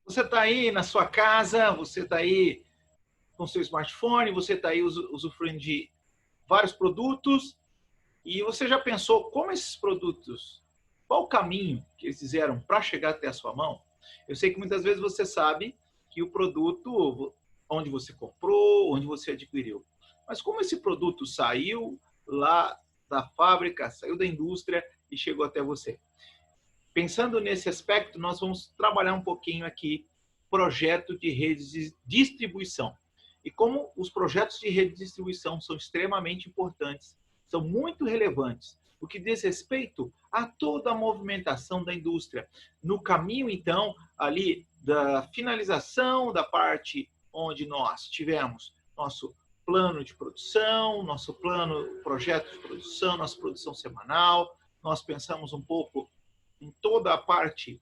Você está aí na sua casa, você está aí com seu smartphone, você está aí usufruindo de vários produtos e você já pensou como esses produtos, qual o caminho que eles fizeram para chegar até a sua mão? Eu sei que muitas vezes você sabe que o produto, onde você comprou, onde você adquiriu. Mas como esse produto saiu lá da fábrica, saiu da indústria e chegou até você? Pensando nesse aspecto, nós vamos trabalhar um pouquinho aqui projeto de redes de distribuição. E como os projetos de rede de distribuição são extremamente importantes, são muito relevantes, o que diz respeito a toda a movimentação da indústria. No caminho, então, ali da finalização da parte onde nós tivemos nosso plano de produção, nosso projeto de produção, nossa produção semanal, nós pensamos um pouco em toda a parte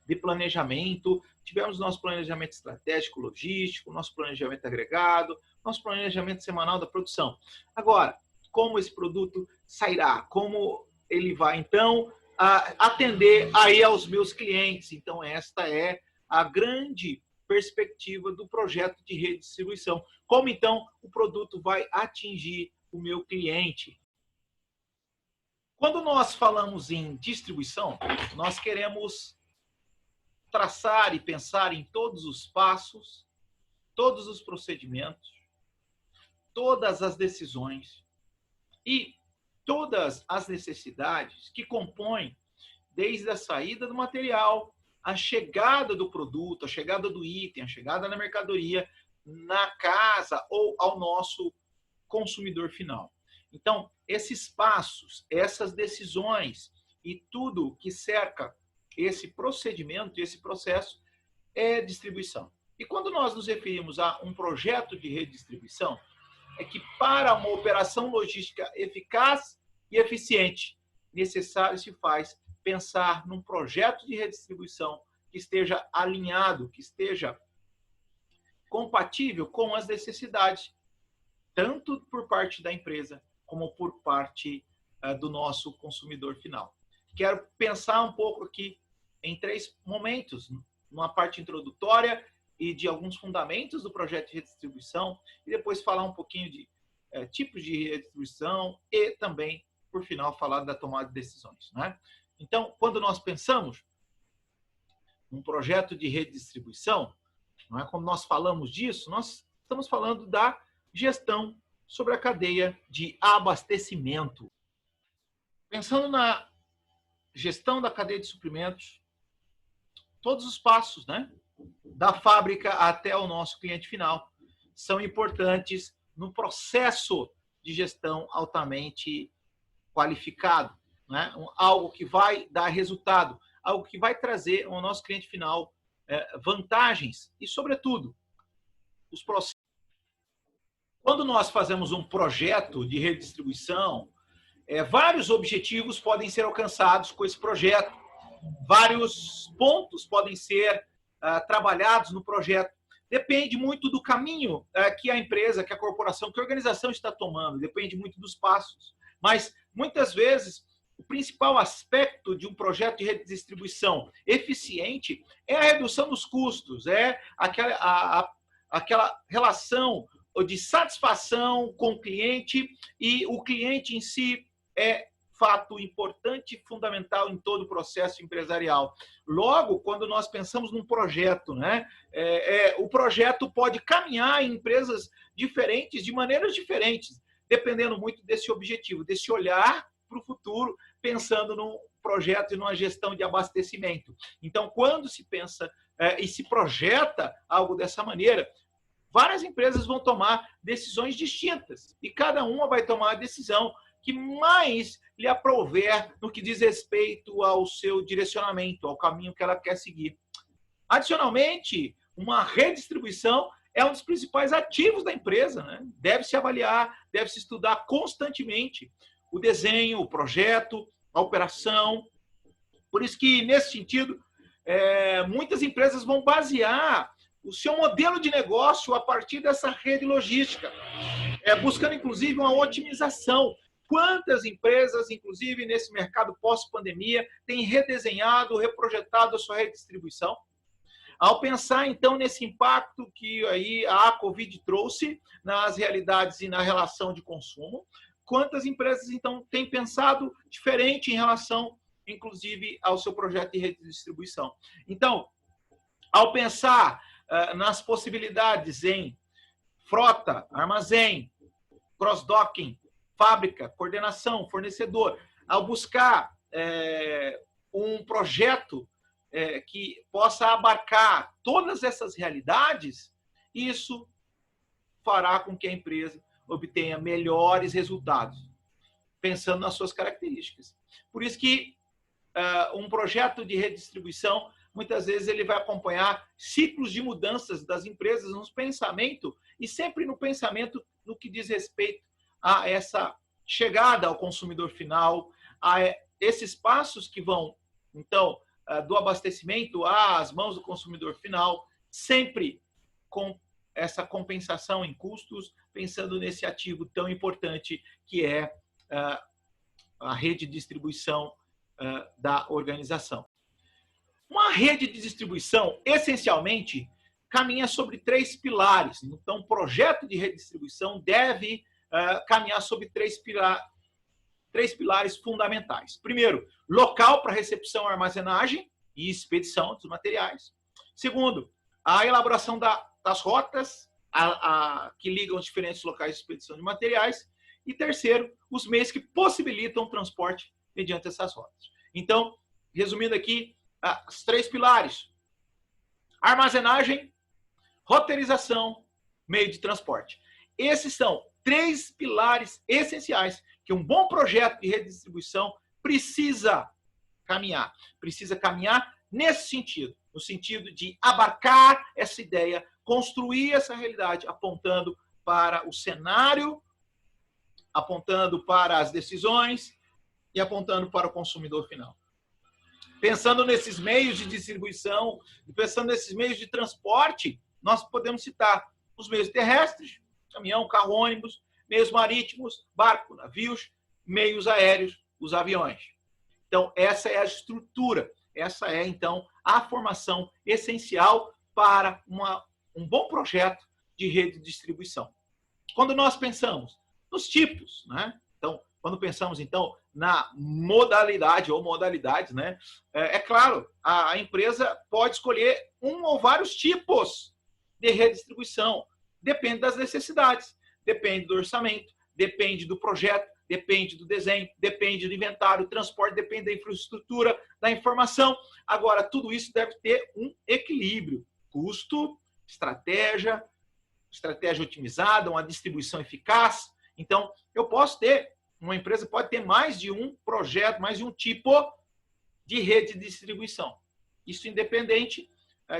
de planejamento, tivemos nosso planejamento estratégico, logístico, nosso planejamento agregado, nosso planejamento semanal da produção. Agora, como esse produto sairá? Como ele vai, então, atender aí aos meus clientes? Então, esta é a grande perspectiva do projeto de rede de distribuição. Como, então, o produto vai atingir o meu cliente? Quando nós falamos em distribuição, nós queremos traçar e pensar em todos os passos, todos os procedimentos, todas as decisões e todas as necessidades que compõem desde a saída do material, a chegada do produto, a chegada do item, a chegada da mercadoria na casa ou ao nosso consumidor final. Então, esses passos, essas decisões e tudo que cerca esse procedimento, esse processo, é distribuição. E quando nós nos referimos a um projeto de rede de distribuição, é que para uma operação logística eficaz e eficiente, necessário se faz pensar num projeto de redistribuição que esteja alinhado, que esteja compatível com as necessidades, tanto por parte da empresa, como por parte do nosso consumidor final. Quero pensar um pouco aqui em 3 momentos, numa parte introdutória e de alguns fundamentos do projeto de redistribuição, e depois falar um pouquinho de tipos de redistribuição e também, por final, falar da tomada de decisões, né? Então, quando nós pensamos num projeto de redistribuição, não é? Quando nós falamos disso, nós estamos falando da gestão sobre a cadeia de abastecimento. Pensando na gestão da cadeia de suprimentos, todos os passos, né, da fábrica até o nosso cliente final são importantes no processo de gestão altamente qualificado, né? Algo que vai dar resultado, algo que vai trazer ao nosso cliente final vantagens e, sobretudo, os processos. Quando nós fazemos um projeto de redistribuição, vários objetivos podem ser alcançados com esse projeto, vários pontos podem ser trabalhados no projeto. Depende muito do caminho que a empresa, que a corporação, que a organização está tomando, depende muito dos passos. Mas, muitas vezes, o principal aspecto de um projeto de redistribuição eficiente é a redução dos custos, é aquela relação de satisfação com o cliente, e o cliente em si é fato importante e fundamental em todo o processo empresarial. Logo, quando nós pensamos num projeto, né, o projeto pode caminhar em empresas diferentes, de maneiras diferentes, dependendo muito desse objetivo, desse olhar para o futuro, pensando num projeto e numa gestão de abastecimento. Então, quando se pensa e se projeta algo dessa maneira, várias empresas vão tomar decisões distintas e cada uma vai tomar a decisão que mais lhe aprouver no que diz respeito ao seu direcionamento, ao caminho que ela quer seguir. Adicionalmente, uma redistribuição é um dos principais ativos da empresa, né? Deve-se avaliar, deve-se estudar constantemente o desenho, o projeto, a operação. Por isso que, nesse sentido, muitas empresas vão basear o seu modelo de negócio a partir dessa rede logística, buscando, inclusive, uma otimização. Quantas empresas, inclusive, nesse mercado pós-pandemia, têm redesenhado, reprojetado a sua redistribuição? Ao pensar, então, nesse impacto que aí a Covid trouxe nas realidades e na relação de consumo, quantas empresas, então, têm pensado diferente em relação, inclusive, ao seu projeto de rede de distribuição? Então, ao pensar nas possibilidades em frota, armazém, cross-docking, fábrica, coordenação, fornecedor, ao buscar um projeto que possa abarcar todas essas realidades, isso fará com que a empresa obtenha melhores resultados, pensando nas suas características. Por isso que um projeto de redistribuição, muitas vezes ele vai acompanhar ciclos de mudanças das empresas no pensamento e sempre no pensamento no que diz respeito a essa chegada ao consumidor final, a esses passos que vão, então, do abastecimento às mãos do consumidor final, sempre com essa compensação em custos, pensando nesse ativo tão importante que é a rede de distribuição da organização. Uma rede de distribuição, essencialmente, caminha sobre 3 pilares. Então, o projeto de redistribuição deve caminhar sobre 3 pilares fundamentais. Primeiro, local para recepção, armazenagem e expedição dos materiais. Segundo, a elaboração das rotas que ligam os diferentes locais de expedição de materiais. E terceiro, os meios que possibilitam o transporte mediante essas rotas. Então, resumindo aqui, os 3 pilares: armazenagem, roteirização, meio de transporte. Esses são 3 pilares essenciais que um bom projeto de redistribuição precisa caminhar. Precisa caminhar nesse sentido, no sentido de abarcar essa ideia, construir essa realidade, apontando para o cenário, apontando para as decisões e apontando para o consumidor final. Pensando nesses meios de distribuição, pensando nesses meios de transporte, nós podemos citar os meios terrestres, caminhão, carro, ônibus, meios marítimos, barco, navios, meios aéreos, os aviões. Então, essa é a estrutura, essa é, então, a formação essencial para um bom projeto de rede de distribuição. Quando nós pensamos nos tipos, né? Então, quando pensamos, então, na modalidade ou modalidades, né? É claro, a empresa pode escolher um ou vários tipos de redistribuição. Depende das necessidades, depende do orçamento, depende do projeto, depende do desenho, depende do inventário, transporte, depende da infraestrutura, da informação. Agora, tudo isso deve ter um equilíbrio. Custo, estratégia otimizada, uma distribuição eficaz. Então, uma empresa pode ter mais de um projeto, mais de um tipo de rede de distribuição. Isso independente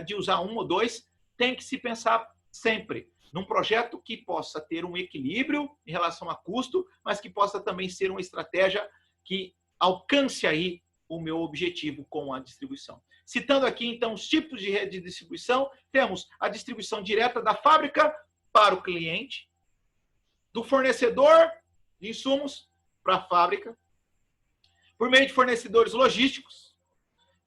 de usar um ou dois, tem que se pensar sempre num projeto que possa ter um equilíbrio em relação a custo, mas que possa também ser uma estratégia que alcance aí o meu objetivo com a distribuição. Citando aqui, então, os tipos de rede de distribuição, temos a distribuição direta da fábrica para o cliente, do fornecedor de insumos para a fábrica, por meio de fornecedores logísticos,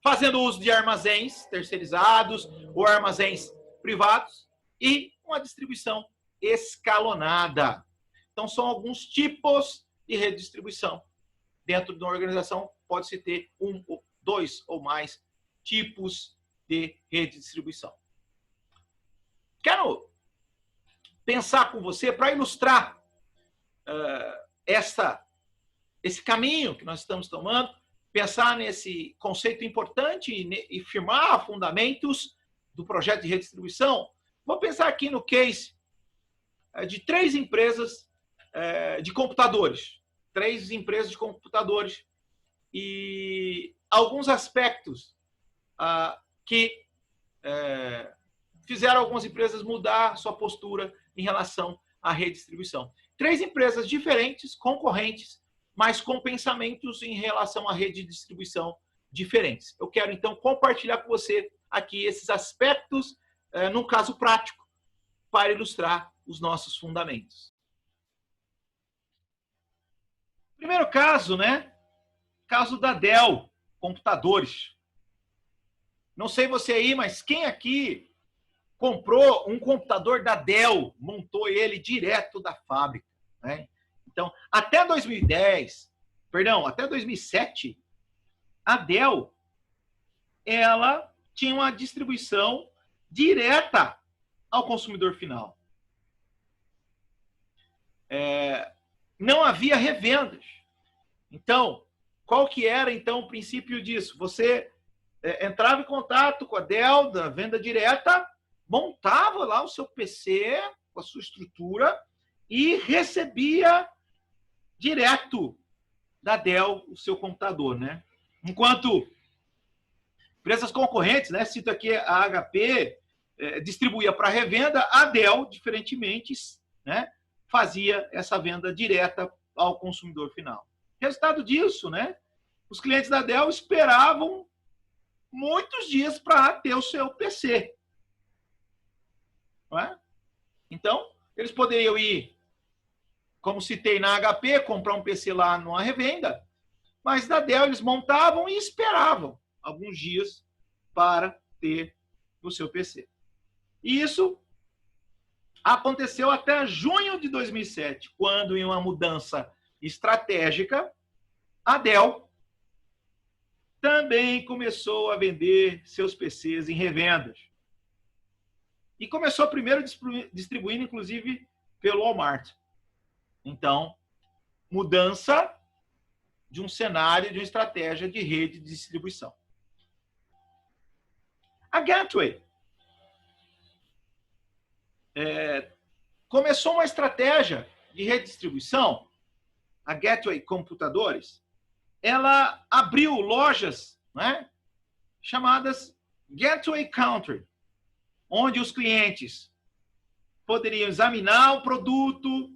fazendo uso de armazéns terceirizados ou armazéns privados e uma distribuição escalonada. Então, são alguns tipos de rede de distribuição. Dentro de uma organização, pode-se ter um, dois ou mais tipos de rede de distribuição. Quero pensar com você para ilustrar esse caminho que nós estamos tomando, pensar nesse conceito importante e firmar fundamentos do projeto de redistribuição. Vou pensar aqui no case de 3 empresas de computadores. 3 empresas de computadores e alguns aspectos que fizeram algumas empresas mudar sua postura em relação à redistribuição. 3 empresas diferentes, concorrentes, mas com pensamentos em relação à rede de distribuição diferentes. Eu quero, então, compartilhar com você aqui esses aspectos, num caso prático, para ilustrar os nossos fundamentos. Primeiro caso, né? Caso da Dell Computadores. Não sei você aí, mas quem aqui comprou um computador da Dell, montou ele direto da fábrica, né? Então, até 2010, perdão, até 2007, a Dell, ela tinha uma distribuição direta ao consumidor final. Não havia revendas. Então, qual que era, então, o princípio disso? Você entrava em contato com a Dell, da venda direta, montava lá o seu PC, com a sua estrutura, e recebia direto da Dell o seu computador, né? Enquanto empresas concorrentes, né? Cito aqui a HP, distribuía para revenda, a Dell, diferentemente, né? Fazia essa venda direta ao consumidor final. Resultado disso, né? Os clientes da Dell esperavam muitos dias para ter o seu PC. Não é? Então, eles poderiam ir, como citei na HP, comprar um PC lá numa revenda, mas da Dell eles montavam e esperavam alguns dias para ter o seu PC. E isso aconteceu até junho de 2007, quando, em uma mudança estratégica, a Dell também começou a vender seus PCs em revendas. E começou primeiro distribuindo, inclusive, pelo Walmart. Então, mudança de um cenário, de uma estratégia de rede de distribuição. A Gateway começou uma estratégia de redistribuição, a Gateway Computadores, ela abriu lojas, né, chamadas Gateway Country, onde os clientes poderiam examinar o produto,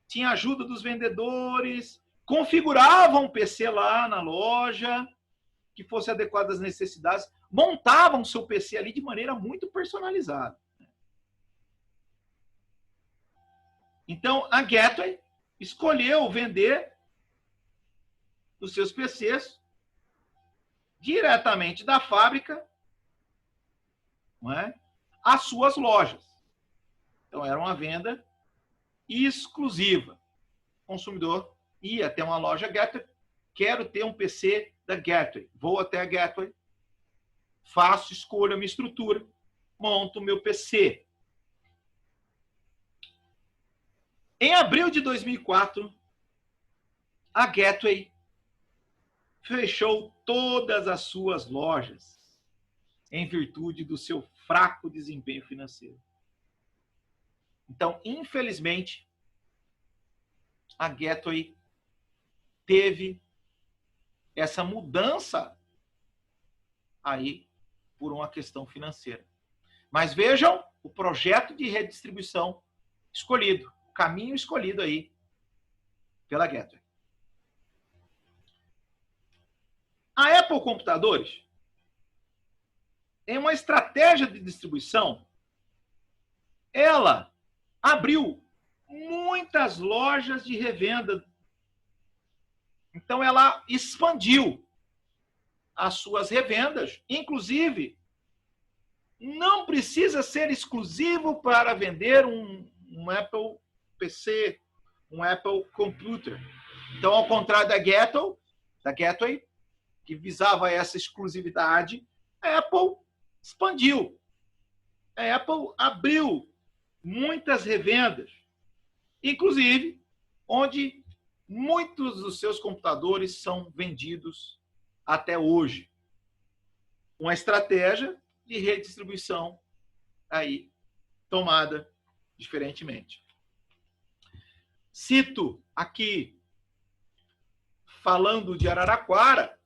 tinha ajuda dos vendedores, configuravam o PC lá na loja, que fosse adequado às necessidades, montavam seu PC ali de maneira muito personalizada. Então, a Gateway escolheu vender os seus PCs diretamente da fábrica, não é, às suas lojas. Então, era uma venda exclusiva. O consumidor ia até uma loja Gateway, quero ter um PC da Gateway. Vou até a Gateway, faço, escolho a minha estrutura, monto o meu PC. Em abril de 2004, a Gateway fechou todas as suas lojas em virtude do seu fraco desempenho financeiro. Então, infelizmente, a Gateway teve essa mudança aí por uma questão financeira. Mas vejam o projeto de redistribuição escolhido, o caminho escolhido aí pela Gateway. A Apple Computadores, em uma estratégia de distribuição, ela abriu muitas lojas de revenda. Então, ela expandiu as suas revendas, inclusive, não precisa ser exclusivo para vender um Apple PC, um Apple Computer. Então, ao contrário da Gateway, que visava essa exclusividade, a Apple expandiu. A Apple abriu muitas revendas, inclusive onde muitos dos seus computadores são vendidos até hoje. Uma estratégia de redistribuição aí tomada diferentemente. Cito aqui, falando de Araraquara,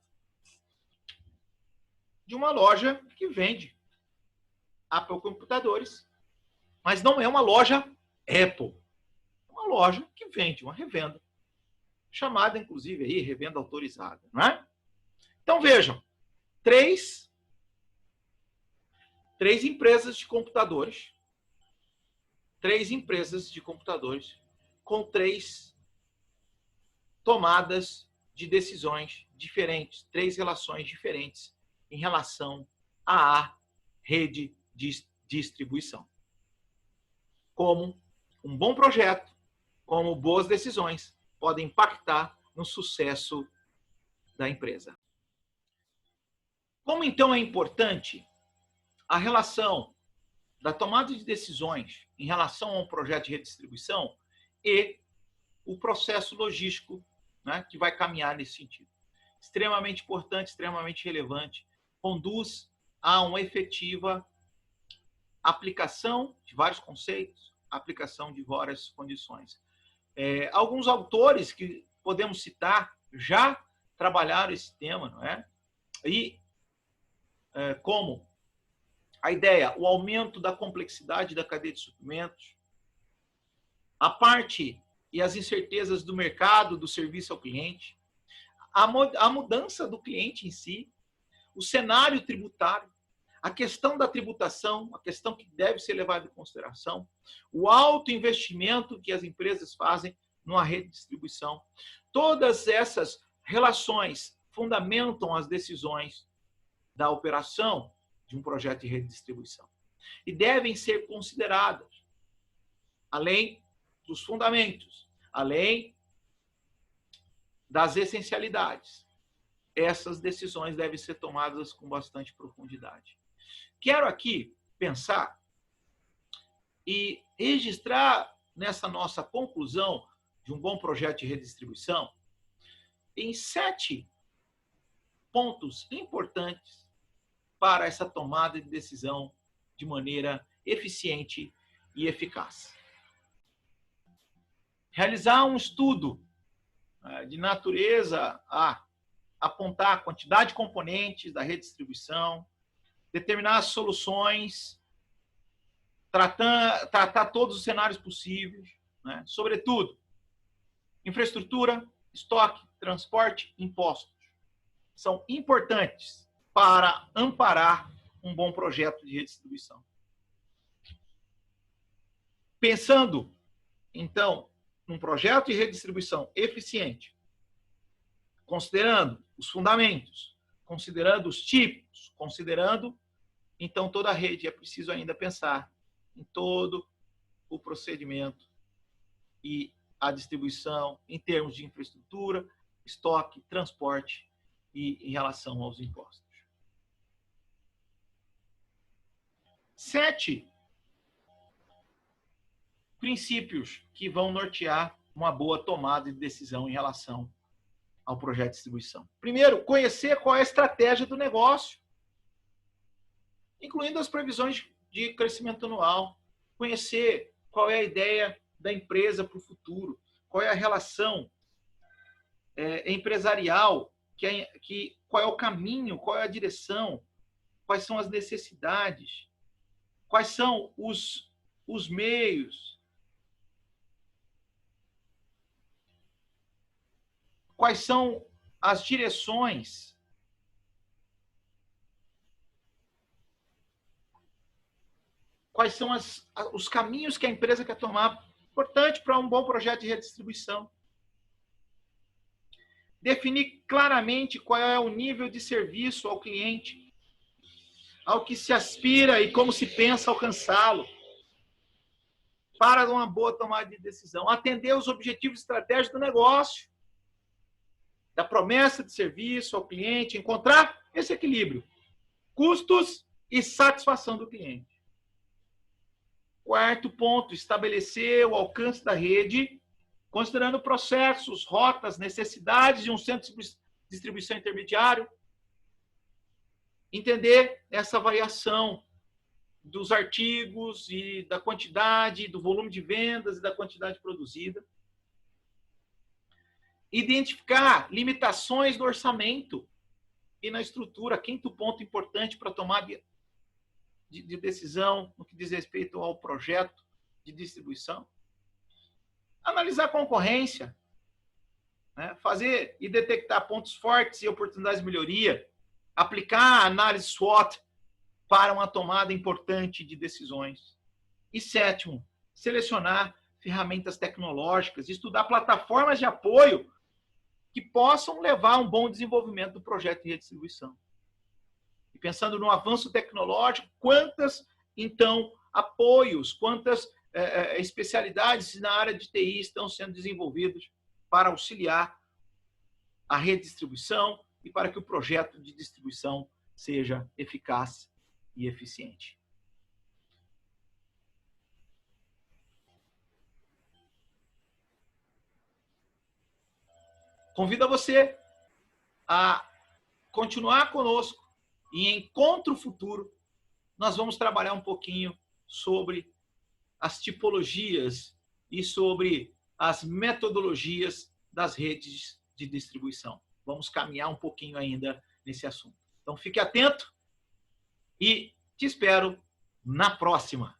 de uma loja que vende Apple Computadores, mas não é uma loja Apple. É uma loja que vende, uma revenda, chamada, inclusive, aí, revenda autorizada. Não é? Então, vejam, três empresas de computadores, com três tomadas de decisões diferentes, três relações diferentes em relação à rede de distribuição. Como um bom projeto, como boas decisões, podem impactar no sucesso da empresa. Como então é importante a relação da tomada de decisões em relação a um projeto de redistribuição e o processo logístico, né, que vai caminhar nesse sentido. Extremamente importante, extremamente relevante, conduz a uma efetiva aplicação de vários conceitos, aplicação de várias condições. Alguns autores que podemos citar já trabalharam esse tema, não é? E como a ideia, o aumento da complexidade da cadeia de suprimentos, a parte e as incertezas do mercado, do serviço ao cliente, a mudança do cliente em si, o cenário tributário, a questão da tributação, a questão que deve ser levada em consideração, o alto investimento que as empresas fazem numa rede de distribuição. Todas essas relações fundamentam as decisões da operação de um projeto de rede de distribuição e devem ser consideradas, além dos fundamentos, além das essencialidades. Essas decisões devem ser tomadas com bastante profundidade. Quero aqui pensar e registrar nessa nossa conclusão de um bom projeto de redistribuição em 7 pontos importantes para essa tomada de decisão de maneira eficiente e eficaz. Realizar um estudo de natureza a apontar a quantidade de componentes da redistribuição, determinar as soluções, tratar todos os cenários possíveis, né? Sobretudo, infraestrutura, estoque, transporte, impostos. São importantes para amparar um bom projeto de redistribuição. Pensando, então, num projeto de redistribuição eficiente, considerando os fundamentos, considerando os tipos, considerando, então, toda a rede, é preciso ainda pensar em todo o procedimento e a distribuição em termos de infraestrutura, estoque, transporte e em relação aos impostos. 7 princípios que vão nortear uma boa tomada de decisão em relação ao projeto de distribuição. Primeiro, conhecer qual é a estratégia do negócio, incluindo as previsões de crescimento anual. Conhecer qual é a ideia da empresa para o futuro, qual é a relação empresarial, qual é o caminho, qual é a direção, quais são as necessidades, quais são os meios, quais são as direções, quais são os caminhos que a empresa quer tomar. Importante para um bom projeto de redistribuição. Definir claramente qual é o nível de serviço ao cliente, ao que se aspira e como se pensa alcançá-lo, para uma boa tomada de decisão. Atender os objetivos estratégicos do negócio, da promessa de serviço ao cliente, encontrar esse equilíbrio, custos e satisfação do cliente. 4º ponto, estabelecer o alcance da rede, considerando processos, rotas, necessidades de um centro de distribuição intermediário. Entender essa variação dos artigos e da quantidade, do volume de vendas e da quantidade produzida. Identificar limitações no orçamento e na estrutura. 5º ponto importante para tomar de decisão no que diz respeito ao projeto de distribuição. Analisar a concorrência, né? Fazer e detectar pontos fortes e oportunidades de melhoria. Aplicar a análise SWOT para uma tomada importante de decisões. E 7º, selecionar ferramentas tecnológicas, estudar plataformas de apoio que possam levar a um bom desenvolvimento do projeto de redistribuição. E pensando no avanço tecnológico, quantas, então, apoios, quantas especialidades na área de TI estão sendo desenvolvidas para auxiliar a redistribuição e para que o projeto de distribuição seja eficaz e eficiente. Convido você a continuar conosco e em Encontro Futuro nós vamos trabalhar um pouquinho sobre as tipologias e sobre as metodologias das redes de distribuição. Vamos caminhar um pouquinho ainda nesse assunto. Então, fique atento e te espero na próxima.